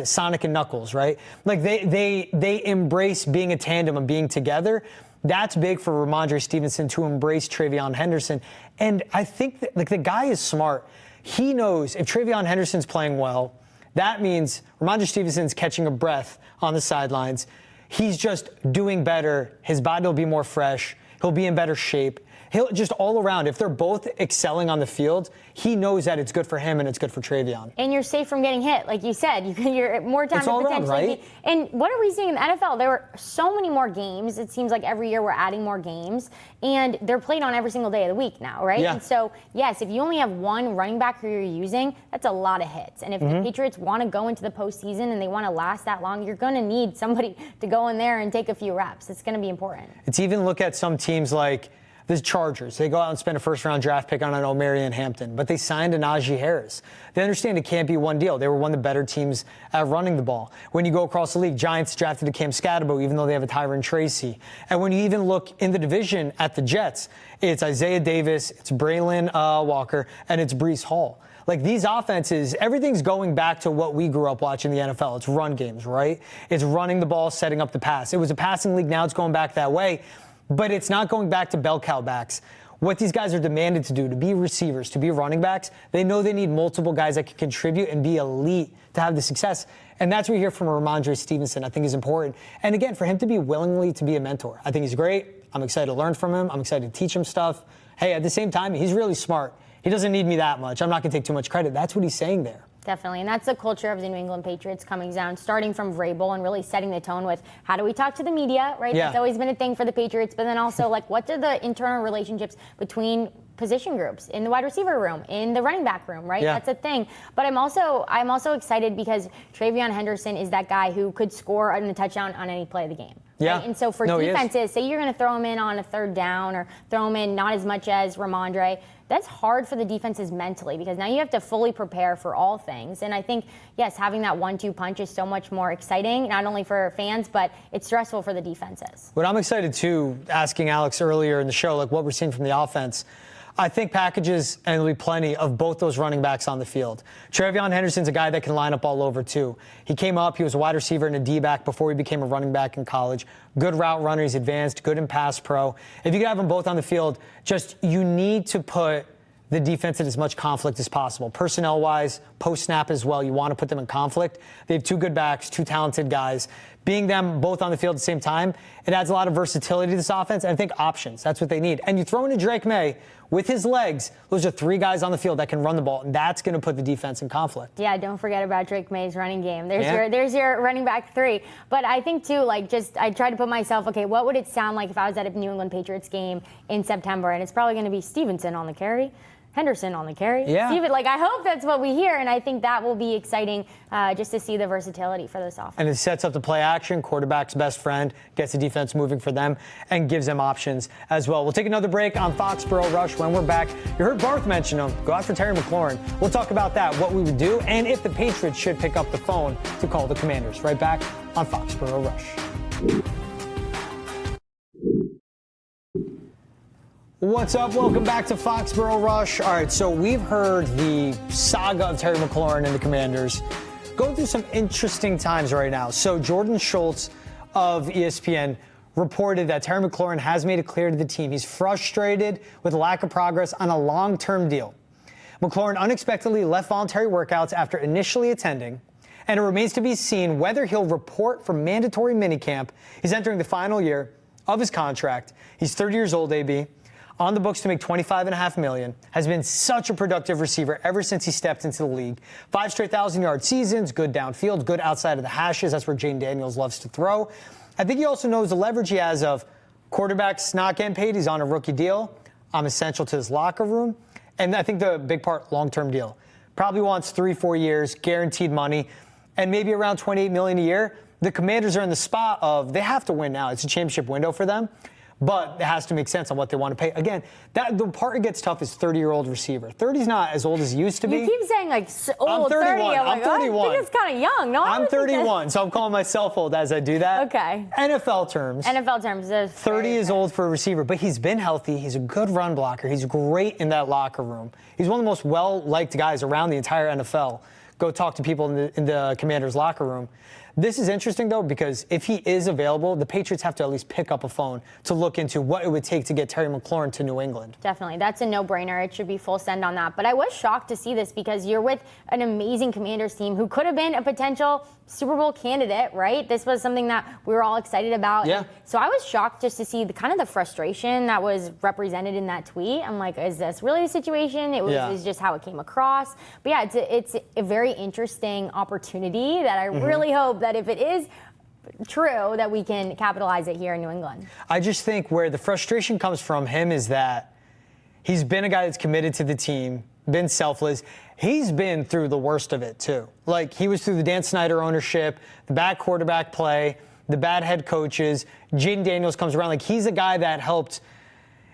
Sonic and Knuckles, right? Like they embrace being a tandem and being together. That's big for Rhamondre Stevenson to embrace TreVeyon Henderson. And I think that, the guy is smart. He knows if TreVeyon Henderson's playing well, that means Rhamondre Stevenson's catching a breath on the sidelines. He's just doing better. His body will be more fresh. He'll be in better shape. He'll just all around, if they're both excelling on the field, he knows that it's good for him and it's good for TreVeyon. And you're safe from getting hit, like you said. You're more time it's to all potentially around, right? And what are we seeing in the NFL? There were so many more games. It seems like every year we're adding more games, and they're played on every single day of the week now, right? Yeah. And so, yes, if you only have one running back who you're using, that's a lot of hits. And if the Patriots want to go into the postseason and they want to last that long, you're going to need somebody to go in there and take a few reps. It's going to be important. It's even look at some teams like the Chargers. They go out and spend a first-round draft pick on an Omarion Hampton, but they signed a Najee Harris. They understand it can't be one deal. They were one of the better teams at running the ball. When you go across the league, Giants drafted a Cam Scatterbo, even though they have a Tyron Tracy. And when you even look in the division at the Jets, it's Isaiah Davis, it's Braylon Walker, and it's Breece Hall. Like these offenses, everything's going back to what we grew up watching in the NFL. It's run games, right? It's running the ball, setting up the pass. It was a passing league. Now it's going back that way. But it's not going back to bell cow backs. What these guys are demanded to do, to be receivers, to be running backs, they know they need multiple guys that can contribute and be elite to have the success. And that's what we hear from Rhamondre Stevenson, I think is important. And again, for him to be willingly to be a mentor, I think he's great. I'm excited to learn from him. I'm excited to teach him stuff. Hey, at the same time, he's really smart. He doesn't need me that much. I'm not going to take too much credit. That's what he's saying there. Definitely, and that's the culture of the New England Patriots coming down, starting from Vrabel and really setting the tone with how do we talk to the media, right? Yeah. That's always been a thing for the Patriots, but then also like what are the internal relationships between position groups in the wide receiver room, in the running back room, right? Yeah. That's a thing. But I'm also excited because TreVeyon Henderson is that guy who could score a touchdown on any play of the game. Yeah. Right? And so for defenses, say you're going to throw him in on a third down or throw him in not as much as Rhamondre, that's hard for the defenses mentally because now you have to fully prepare for all things. And I think, yes, having that 1-2 punch is so much more exciting, not only for fans, but it's stressful for the defenses. What I'm excited too, asking Alex earlier in the show, like what we're seeing from the offense, I think packages, and there'll be plenty of both those running backs on the field. TreVeyon Henderson's a guy that can line up all over, too. He came up, he was a wide receiver and a D-back before he became a running back in college. Good route runner, he's advanced, good in pass pro. If you could have them both on the field, you need to put the defense in as much conflict as possible. Personnel-wise, post-snap as well, you want to put them in conflict. They have two good backs, two talented guys. Being them both on the field at the same time, it adds a lot of versatility to this offense, and I think options, that's what they need. And you throw in a Drake Maye, with his legs, those are three guys on the field that can run the ball, and that's going to put the defense in conflict. Yeah, don't forget about Drake Maye's running game. There's your running back three. But I think, too, I try to put myself, okay, what would it sound like if I was at a New England Patriots game in September? And it's probably going to be Stevenson on the carry, Henderson on the carry. Yeah. I hope that's what we hear, and I think that will be exciting just to see the versatility for this offense. And it sets up the play action, quarterback's best friend, gets the defense moving for them, and gives them options as well. We'll take another break on Foxborough Rush. When we're back, you heard Barth mention him. Go after Terry McLaurin. We'll talk about that, what we would do, and if the Patriots should pick up the phone to call the Commanders. Right back on Foxborough Rush. What's up? Welcome back to Foxborough Rush. All right, so we've heard the saga of Terry McLaurin and the Commanders going through some interesting times right now. So Jordan Schultz of ESPN reported that Terry McLaurin has made it clear to the team he's frustrated with the lack of progress on a long-term deal. McLaurin unexpectedly left voluntary workouts after initially attending, and it remains to be seen whether he'll report for mandatory minicamp. He's entering the final year of his contract. He's 30 years old, AB, on the books to make $25.5 million, has been such a productive receiver ever since he stepped into the league. 5 straight 1,000-yard seasons, good downfield, good outside of the hashes. That's where Jaden Daniels loves to throw. I think he also knows the leverage he has of quarterbacks not getting paid. He's on a rookie deal. I'm essential to his locker room. And I think the big part, long-term deal. Probably wants 3-4 years, guaranteed money, and maybe around $28 million a year. The Commanders are in the spot of they have to win now. It's a championship window for them. But it has to make sense on what they want to pay. Again, the part that gets tough is 30-year-old receiver. 30's not as old as he used to be. You keep saying like old, I'm 31. 30. I'm 31. I think it's kind of young. No, I'm 31, so I'm calling myself old as I do that. Okay. NFL terms. 30 is old for a receiver, but he's been healthy. He's a good run blocker. He's great in that locker room. He's one of the most well-liked guys around the entire NFL. Go talk to people in the Commanders' locker room. This is interesting, though, because if he is available, the Patriots have to at least pick up a phone to look into what it would take to get Terry McLaurin to New England. Definitely. That's a no-brainer. It should be full send on that. But I was shocked to see this because you're with an amazing Commanders team who could have been a potential Super Bowl candidate, right? This was something that we were all excited about. Yeah. And so I was shocked just to see the frustration that was represented in that tweet. I'm like, is this really a situation? It was just how it came across. But yeah, it's a very interesting opportunity that I really hope that if it is true, that we can capitalize it here in New England. I just think where the frustration comes from him is that he's been a guy that's committed to the team, been selfless. He's been through the worst of it, too. Like, he was through the Dan Snyder ownership, the bad quarterback play, the bad head coaches. Jaden Daniels comes around. Like, he's a guy that helped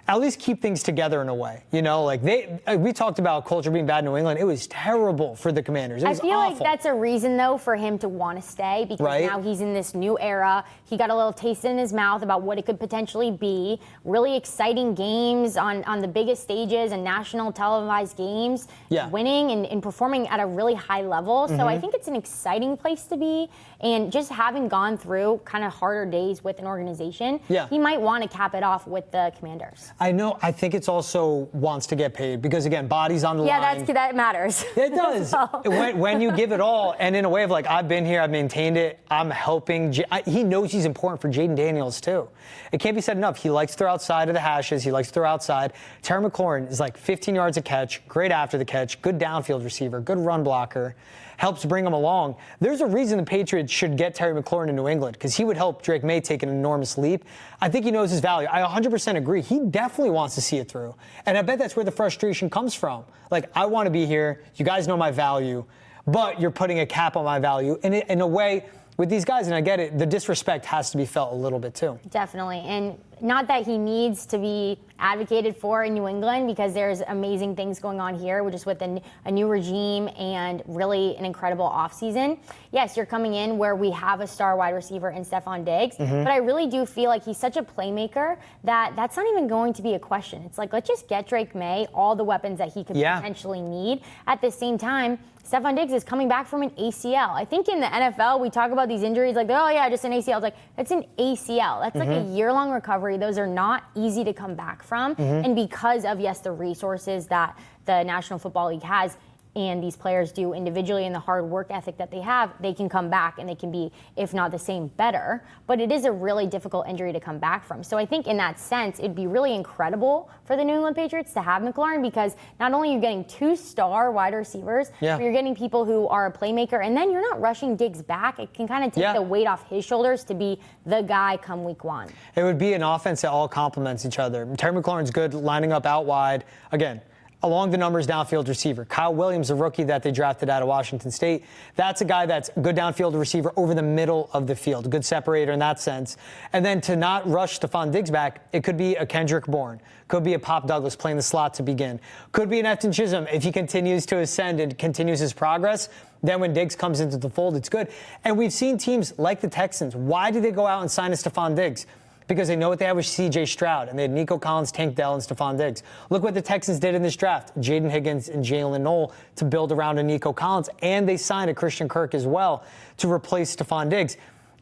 at least keep things together in a way. You know, like we talked about culture being bad in New England. It was terrible for the Commanders. It was awful. I feel like that's a reason, though, for him to want to stay because now he's in this new era. He got a little taste in his mouth about what it could potentially be. Really exciting games on the biggest stages and national televised games. Winning and performing at a really high level. So I think it's an exciting place to be. And just having gone through kind of harder days with an organization, he might want to cap it off with the Commanders. I know. I think it's also wants to get paid because, again, body's on the line. Yeah, that matters. It does. When you give it all, and in a way of like, I've been here, I've maintained it, I'm helping. He knows he's important for Jaden Daniels, too. It can't be said enough. He likes to throw outside of the hashes. He likes to throw outside. Terry McLaurin is like 15 yards a catch, great after the catch, good downfield receiver, good run blocker. Helps bring him along. There's a reason the Patriots should get Terry McLaurin in New England because he would help Drake Maye take an enormous leap. I think he knows his value. I 100% agree. He definitely wants to see it through. And I bet that's where the frustration comes from. Like, I want to be here. You guys know my value, but you're putting a cap on my value. And in a way, with these guys, and I get it, the disrespect has to be felt a little bit too. Definitely. And not that he needs to be advocated for in New England because there's amazing things going on here, which is with a new regime and really an incredible offseason. Yes, you're coming in where we have a star wide receiver in Stephon Diggs, but I really do feel like he's such a playmaker that that's not even going to be a question. It's like, let's just get Drake Maye all the weapons that he could potentially need. At the same time, Stephon Diggs is coming back from an ACL. I think in the NFL, we talk about these injuries like, oh, yeah, just an ACL. It's like, it's an ACL. That's like a year-long recovery. Those are not easy to come back from. And because of, yes, the resources that the National Football League has, and these players do individually and the hard work ethic that they have, they can come back and they can be, if not the same, better. But it is a really difficult injury to come back from. So I think in that sense, it'd be really incredible for the New England Patriots to have McLaurin because not only are you getting 2-star wide receivers, but you're getting people who are a playmaker, and then you're not rushing Diggs back. It can kind of take the weight off his shoulders to be the guy come week one. It would be an offense that all complements each other. Terry McLaurin's good lining up out wide. Again, along the numbers, downfield receiver. Kyle Williams, a rookie that they drafted out of Washington State, that's a guy that's a good downfield receiver over the middle of the field, a good separator in that sense. And then to not rush Stephon Diggs back, it could be a Kendrick Bourne, could be a Pop Douglas playing the slot to begin, could be an Efton Chism if he continues to ascend and continues his progress. Then when Diggs comes into the fold, it's good. And we've seen teams like the Texans. Why did they go out and sign a Stephon Diggs? Because they know what they have with C.J. Stroud, and they had Nico Collins, Tank Dell, and Stephon Diggs. Look what the Texans did in this draft. Jaden Higgins and Jalen Noel to build around a Nico Collins, and they signed a Christian Kirk as well to replace Stephon Diggs.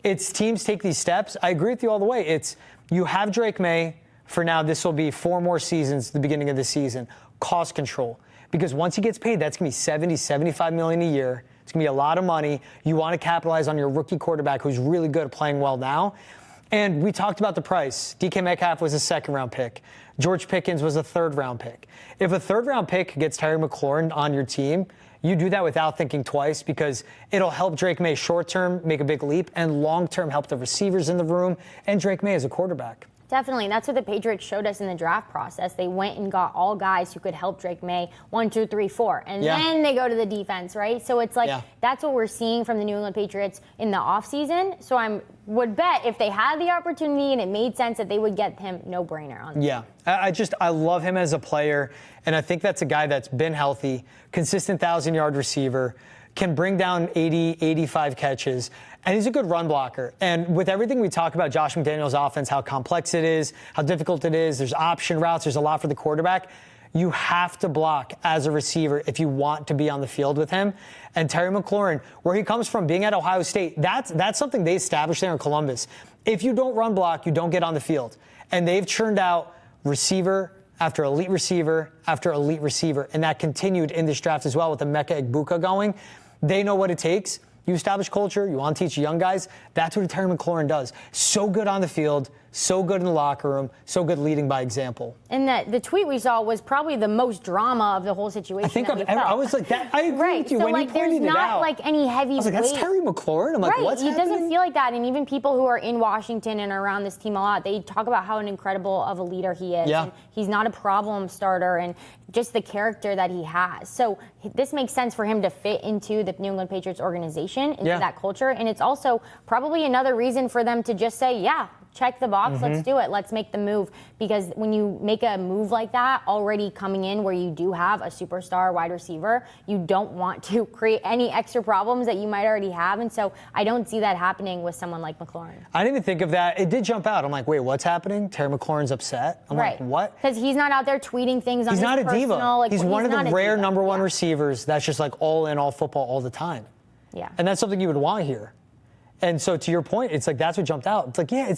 it's teams take these steps. I agree with you all the way. It's you have Drake Maye. For now, this will be 4 more seasons at the beginning of the season. Cost control. Because once he gets paid, that's going to be 70, 75 million a year. It's going to be a lot of money. You want to capitalize on your rookie quarterback who's really good at playing well now. And we talked about the price. DK Metcalf was a 2nd-round pick. George Pickens was a 3rd-round pick. If a 3rd-round pick gets Terry McLaurin on your team, you do that without thinking twice because it'll help Drake Maye short-term make a big leap and long-term help the receivers in the room and Drake Maye as a quarterback. Definitely. And that's what the Patriots showed us in the draft process. They went and got all guys who could help Drake Maye 1, 2, 3, 4. And then they go to the defense, right? So it's like that's what we're seeing from the New England Patriots in the offseason. So I would bet if they had the opportunity and it made sense that they would get him no-brainer on. Yeah. I love him as a player. And I think that's a guy that's been healthy, consistent 1,000-yard receiver, can bring down 80, 85 catches, and he's a good run blocker. And with everything we talk about Josh McDaniels' offense, how complex it is, how difficult it is, there's option routes, there's a lot for the quarterback. You have to block as a receiver if you want to be on the field with him. And Terry McLaurin, where he comes from, being at Ohio State, that's something they established there in Columbus. If you don't run block, you don't get on the field. And they've churned out receiver after elite receiver after elite receiver. And that continued in this draft as well with the Emeka Egbuka going. They know what it takes. You establish culture. You want to teach young guys. That's what Terry McLaurin does. So good on the field, so good in the locker room, so good leading by example. And the tweet we saw was probably the most drama of the whole situation. I think I was like that. I agree with you so when like, you pointed it out. There's not like any heavy I was like, that's Terry McLaurin. I'm like, what's happening? It doesn't feel like that. And even people who are in Washington and around this team a lot, they talk about how an incredible of a leader he is. Yeah. And he's not a problem starter and just the character that he has. So this makes sense for him to fit into the New England Patriots organization, into that culture. And it's also probably another reason for them to just say, yeah, check the box, let's do it, let's make the move. Because when you make a move like that, already coming in where you do have a superstar wide receiver, you don't want to create any extra problems that you might already have. And so I don't see that happening with someone like McLaurin. I didn't even think of that. It did jump out. I'm like, wait, what's happening? Terry McLaurin's upset? I'm like, what? Because he's not out there tweeting things on his personal. He's not a diva. Like, he's one of the rare diva. number one receivers that's just like all in, all football all the time. Yeah. And that's something you would want here. And so to your point, it's like that's what jumped out. It's like, yeah,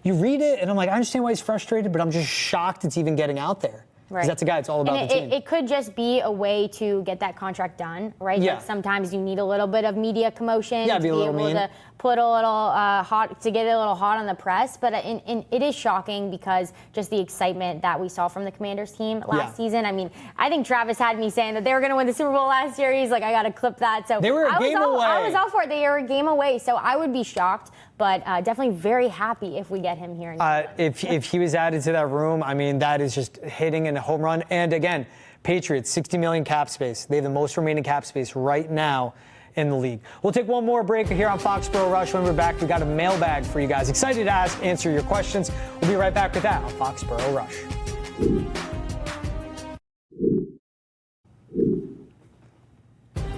you read it, and I'm like, I understand why he's frustrated, but I'm just shocked it's even getting out there. Because that's a guy that's all about the team. It could just be a way to get that contract done, right? Yeah. Like sometimes you need a little bit of media commotion to be able to put a little hot, to get it a little hot on the press. But it is shocking because just the excitement that we saw from the Commanders team last season. I mean, I think Travis had me saying that they were going to win the Super Bowl last year. He's like, I got to clip that. So they were a game away. I was all for it. They were a game away. So I would be shocked. But definitely very happy if we get him here. If he was added to that room, I mean, that is just hitting in a home run. And again, Patriots, 60 million cap space. They have the most remaining cap space right now in the league. We'll take one more break here on Foxborough Rush. When we're back, we got a mailbag for you guys. Excited to answer your questions. We'll be right back with that on Foxborough Rush.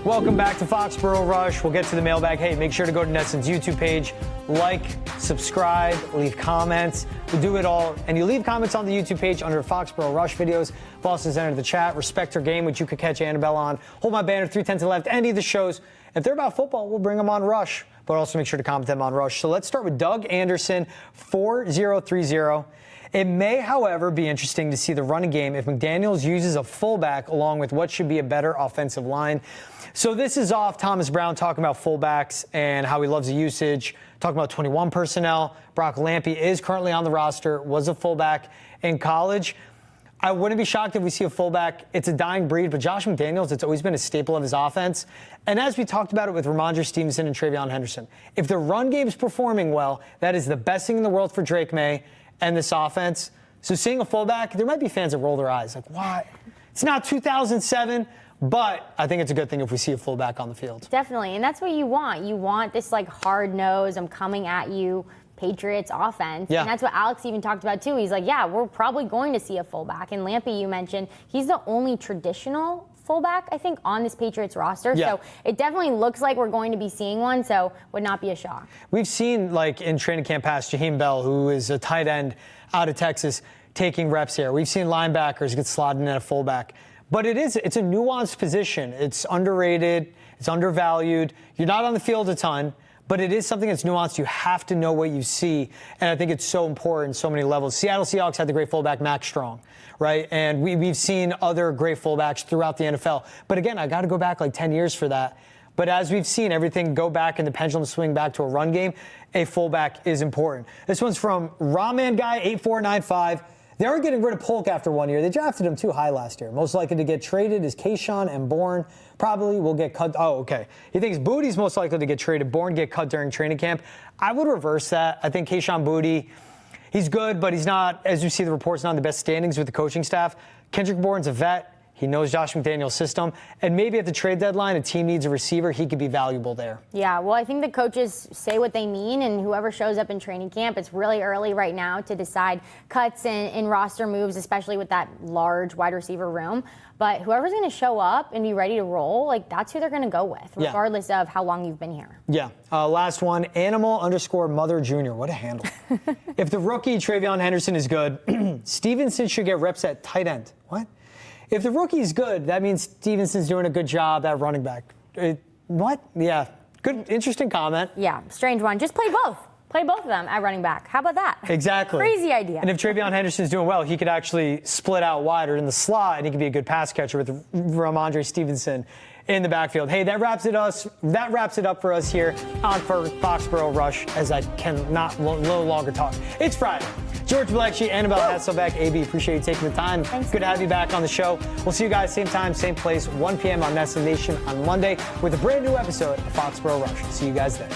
Welcome back to Foxborough Rush. We'll get to the mailbag. Hey, make sure to go to Netson's YouTube page, like, subscribe, leave comments. We do it all. And you leave comments on the YouTube page under Foxborough Rush videos. Boston's entered the chat. Respect Her Game, which you could catch Annabelle on. Hold My Banner, 310 to the left. Any of the shows. If they're about football, we'll bring them on Rush. But also make sure to comment them on Rush. So let's start with Doug Anderson, 4030. It may, however, be interesting to see the running game if McDaniels uses a fullback along with what should be a better offensive line. So this is off Thomas Brown talking about fullbacks and how he loves the usage, talking about 21 personnel. Brock Lampy is currently on the roster, was a fullback in college. I wouldn't be shocked if we see a fullback. It's a dying breed, but Josh McDaniels, it's always been a staple of his offense. And as we talked about it with Rhamondre Stevenson and Travion Henderson, if the run game is performing well, that is the best thing in the world for Drake Maye and this offense. So seeing a fullback, there might be fans that roll their eyes like, why? It's not 2007. But I think it's a good thing if we see a fullback on the field. Definitely, and that's what you want. You want this like hard nose, I'm coming at you, Patriots offense. Yeah. And that's what Alex even talked about too. He's like, yeah, we're probably going to see a fullback. And Lampy, you mentioned, he's the only traditional fullback, I think, on this Patriots roster. Yeah. So it definitely looks like we're going to be seeing one, so would not be a shock. We've seen, like, in training camp past, Jaheim Bell, who is a tight end out of Texas, taking reps here. We've seen linebackers get slotted in at a fullback. But it's a nuanced position. It's underrated. It's undervalued. You're not on the field a ton, but it is something that's nuanced. You have to know what you see, and I think it's so important in so many levels. Seattle Seahawks had the great fullback Max Strong, right? And we've seen other great fullbacks throughout the NFL. But again, I got to go back like 10 years for that. But as we've seen everything go back and the pendulum swing back to a run game, a fullback is important. This one's from Rahman Guy 8495. They are getting rid of Polk after 1 year. They drafted him too high last year. Most likely to get traded is Kayshawn and Bourne. Probably will get cut. Oh, okay. He thinks Booty's most likely to get traded. Bourne get cut during training camp. I would reverse that. I think Kayshawn Booty, he's good, but he's not, as you see the reports, not in the best standings with the coaching staff. Kendrick Bourne's a vet. He knows Josh McDaniels' system. And maybe at the trade deadline, a team needs a receiver. He could be valuable there. Yeah, well, I think the coaches say what they mean, and whoever shows up in training camp, it's really early right now to decide cuts and roster moves, especially with that large wide receiver room. But whoever's going to show up and be ready to roll, like that's who they're going to go with, regardless of how long you've been here. Yeah. Last one, Animal_Mother Jr. What a handle. If the rookie Travion Henderson is good, Stevenson should get reps at tight end. What? If the rookie's good, that means Stevenson's doing a good job at running back. What? Yeah. Good, interesting comment. Yeah, strange one. Just play both. Play both of them at running back. How about that? Exactly. Crazy idea. And if Travion Henderson's doing well, he could actually split out wider in the slot, and he could be a good pass catcher with Rhamondre Stevenson in the backfield. Hey, that wraps it up for us here on Foxborough Rush, as I cannot no longer talk. It's Friday. George Balekji, Annabelle Hasselbeck, AB, appreciate you taking the time. Thanks. Good to have you back on the show. We'll see you guys same time, same place, 1 p.m. on Nestle Nation on Monday with a brand new episode of Foxborough Rush. See you guys there.